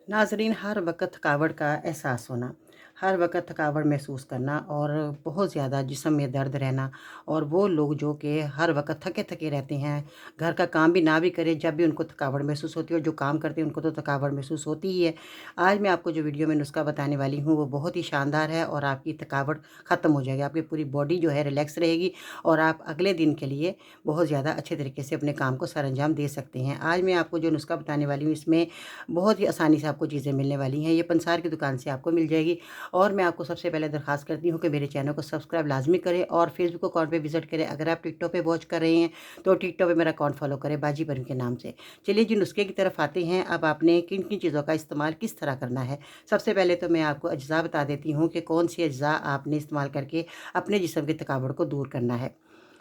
नाज़रीन, हर वक़्त थकावट का एहसास होना, हर वक़्त थकावट महसूस करना और बहुत ज़्यादा जिस्म में दर्द रहना, और वो लोग जो कि हर वक़्त थके-थके रहते हैं, घर का काम भी ना भी करें, जब भी उनको थकावट महसूस होती है, और जो काम करते हैं उनको तो थकावट महसूस होती ही है। आज मैं आपको जो वीडियो में नुस्ख़ा बताने वाली हूँ वो बहुत ही शानदार है और आपकी थकावट ख़त्म हो जाएगी। आपकी पूरी बॉडी जो है रिलैक्स रहेगी और आप अगले दिन के लिए बहुत ज़्यादा अच्छे तरीके से अपने काम को सरअंजाम दे सकते हैं। आज मैं आपको जो नुस्ख़ा बताने वाली हूँ इसमें बहुत ही आसानी से आपको चीज़ें मिलने वाली हैं। ये पंसार की दुकान से आपको मिल जाएगी। और मैं आपको सबसे पहले दरख्वास्त करती हूँ कि मेरे चैनल को सब्सक्राइब लाज़मी करें और फेसबुक अकाउंट पे विज़िट करें। अगर आप टिकटॉक पे वॉच कर रहे हैं तो टिकटॉक पे मेरा अकाउंट फॉलो करें बाजी परवीन के नाम से। चलिए जी, नुस्खे की तरफ आते हैं। अब आपने किन-किन चीज़ों का इस्तेमाल किस तरह करना है। सबसे पहले तो मैं आपको अज्जा बता देती हूँ कि कौन-सी अज्जा आपने इस्तेमाल करके अपने जिस्म की थकावट को दूर करना है।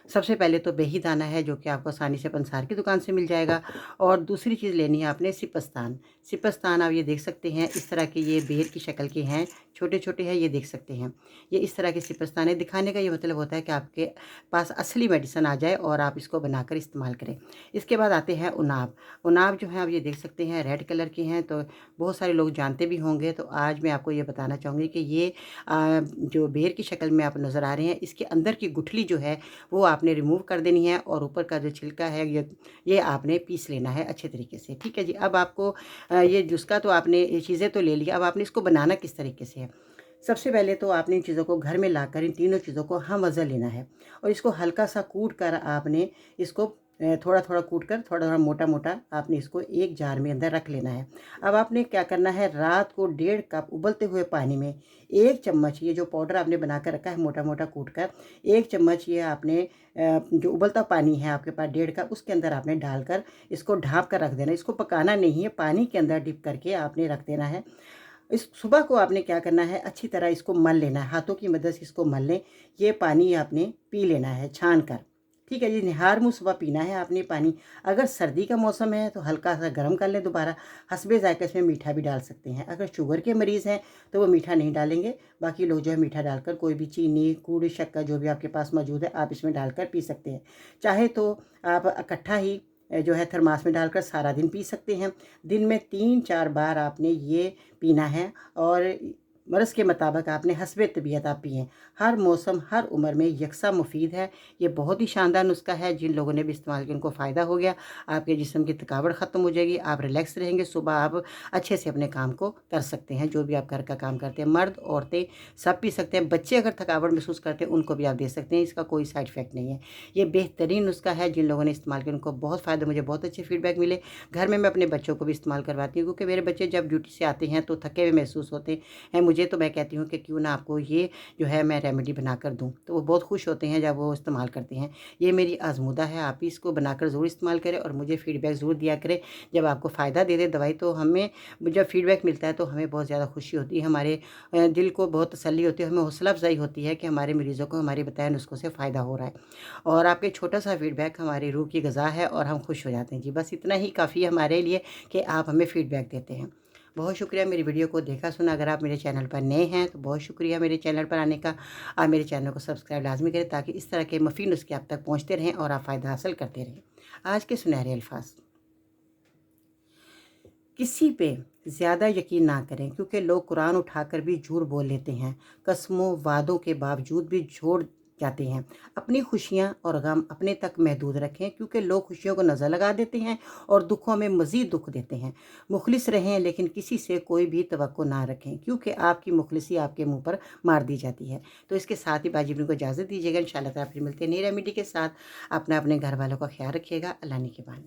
सबसे पहले तो बेही दाना है जो कि आपको आसानी से पंसार की दुकान से मिल जाएगा। और दूसरी चीज़ लेनी है आपने सिपस्तान। सिपस्तान आप ये देख सकते हैं इस तरह के, ये बेर की शक्ल के हैं, छोटे-छोटे हैं, ये देख सकते हैं। ये इस तरह के सिपस्तान है। दिखाने का ये मतलब होता है कि आपके पास असली मेडिसिन आ जाए और आप इसको बनाकर इस्तेमाल करें। इसके बाद आते हैं उनाब। उनाब जो है आप ये देख सकते हैं रेड कलर के हैं, तो बहुत सारे लोग जानते भी होंगे। तो आज मैं आपको ये बताना चाहूँगी कि ये जो बेर की शक्ल में आप नज़र आ रहे हैं, इसके अंदर की गुठली जो है वो आपने रिमूव कर देनी है और ऊपर का जो छिलका है ये आपने पीस लेना है अच्छे तरीके से। ठीक है जी। अब आपको ये नुस्खा तो आपने ये चीज़ें तो ले लिया, अब आपने इसको बनाना किस तरीके से है। सबसे पहले तो आपने इन चीज़ों को घर में लाकर इन तीनों चीज़ों को हम वज़न लेना है और इसको हल्का सा कूट कर आपने इसको थोड़ा-थोड़ा कूट कर थोड़ा-थोड़ा मोटा-मोटा आपने इसको एक जार में अंदर रख लेना है। अब आपने क्या करना है, रात को 1.5 कप उबलते हुए पानी में 1 चम्मच ये जो पाउडर आपने बना कर रखा है मोटा-मोटा कूट कर, 1 चम्मच ये आपने जो उबलता पानी है आपके पास 1.5 कप, उसके अंदर आपने डालकर इसको ढाँप कर रख देना है। इसको पकाना नहीं है, पानी के अंदर डिप करके आपने रख देना है। इस सुबह को आपने क्या करना है, अच्छी तरह इसको मल लेना है, हाथों की मदद से इसको मल लें। ये पानी आपने पी लेना है छान कर। ठीक है जी, निहार मुँह सुबह पीना है आपने पानी। अगर सर्दी का मौसम है तो हल्का सा गर्म कर लें दोबारा। हस्बे ज़ायक़ा इसमें मीठा भी डाल सकते हैं। अगर शुगर के मरीज़ हैं तो वो मीठा नहीं डालेंगे। बाकी लोग जो है मीठा डालकर कोई भी चीनी, कूड़ी, शक्कर जो भी आपके पास मौजूद है आप इसमें डालकर पी सकते हैं। चाहे तो आप इकट्ठा ही जो है थर्मास में डालकर सारा दिन पी सकते हैं। दिन में 3-4 बार आपने ये पीना है और मर्ज़ के मुताबिक आपने हस्बे तबीयत आप पिएँ। हर मौसम, हर उम्र में यकसा मुफ़ीद है। ये बहुत ही शानदार नुस्ख़ा है। जिन लोगों ने भी इस्तेमाल किया उनको फ़ायदा हो गया। आपके जिस्म की थकावट ख़त्म हो जाएगी, आप रिलैक्स रहेंगे। सुबह आप अच्छे से अपने काम को कर सकते हैं, जो भी आप घर का काम करते हैं। मर्द, औरतें सब पी सकते हैं। बच्चे अगर थकावट महसूस करते हैं उनको भी आप दे सकते हैं। इसका कोई साइड इफ़ेक्ट नहीं है। ये बेहतरीन नुस्ख़ा है। जिन लोगों ने इस्तेमाल किया उनको बहुत फ़ायदा, मुझे बहुत अच्छे फ़ीडबैक मिले। घर में मैं अपने बच्चों को भी इस्तेमाल करवाती हूँ क्योंकि मेरे बच्चे जब ड्यूटी से आते हैं तो थके हुए महसूस होते हैं मुझे, तो मैं कहती हूँ कि क्यों ना आपको ये जो है मैं रेमेडी बनाकर दूँ। तो वो बहुत खुश होते हैं जब वो इस्तेमाल करते हैं। ये मेरी आज़मूदा है, आप भी इसको बनाकर ज़रूर इस्तेमाल करें और मुझे फ़ीडबैक ज़रूर दिया करें। जब आपको फ़ायदा दे दे दवाई तो हमें जब फ़ीडबैक मिलता है तो हमें बहुत ज़्यादा खुशी होती है, हमारे दिल को बहुत तसल्ली होती है, हमें हौसला अफ़ज़ाई होती है कि हमारे मरीज़ों को हमारे बताए नुस्ख़ों से फ़ायदा हो रहा है। और आपके छोटा-सा फ़ीडबैक हमारी रूह की ग़िज़ा है और हम खुश हो जाते हैं। जी, बस इतना ही काफ़ी है हमारे लिए कि आप हमें फ़ीडबैक देते हैं। बहुत शुक्रिया मेरी वीडियो को देखा सुना। अगर आप मेरे चैनल पर नए हैं तो बहुत शुक्रिया मेरे चैनल पर आने का। आप मेरे चैनल को सब्सक्राइब लाज़मी करें ताकि इस तरह के मुफ़ीद नुस्खे आप तक पहुँचते रहें और आप फ़ायदा हासिल करते रहें। आज के सुनहरे अल्फाज, किसी पे ज़्यादा यकीन ना करें क्योंकि लोग कुरान उठाकर भी झूठ बोल लेते हैं, कस्मों वादों के बावजूद भी छोड़ जाते हैं। अपनी खुशियाँ और गम अपने तक महदूद रखें क्योंकि लोग खुशियों को नज़र लगा देते हैं और दुखों में मज़ीद दुख देते हैं। मुखलिस रहें लेकिन किसी से कोई भी तवक्को ना रखें क्योंकि आपकी मुखलिसी आपके मुँह पर मार दी जाती है। तो इसके साथ ही बाजी को इजाज़त दीजिएगा। इंशाअल्लाह ताला फिर मिलते हैं नई रेमेडी के साथ। अपना अपने घर वालों का ख्याल रखिएगा। अल्लाह ने के बाद।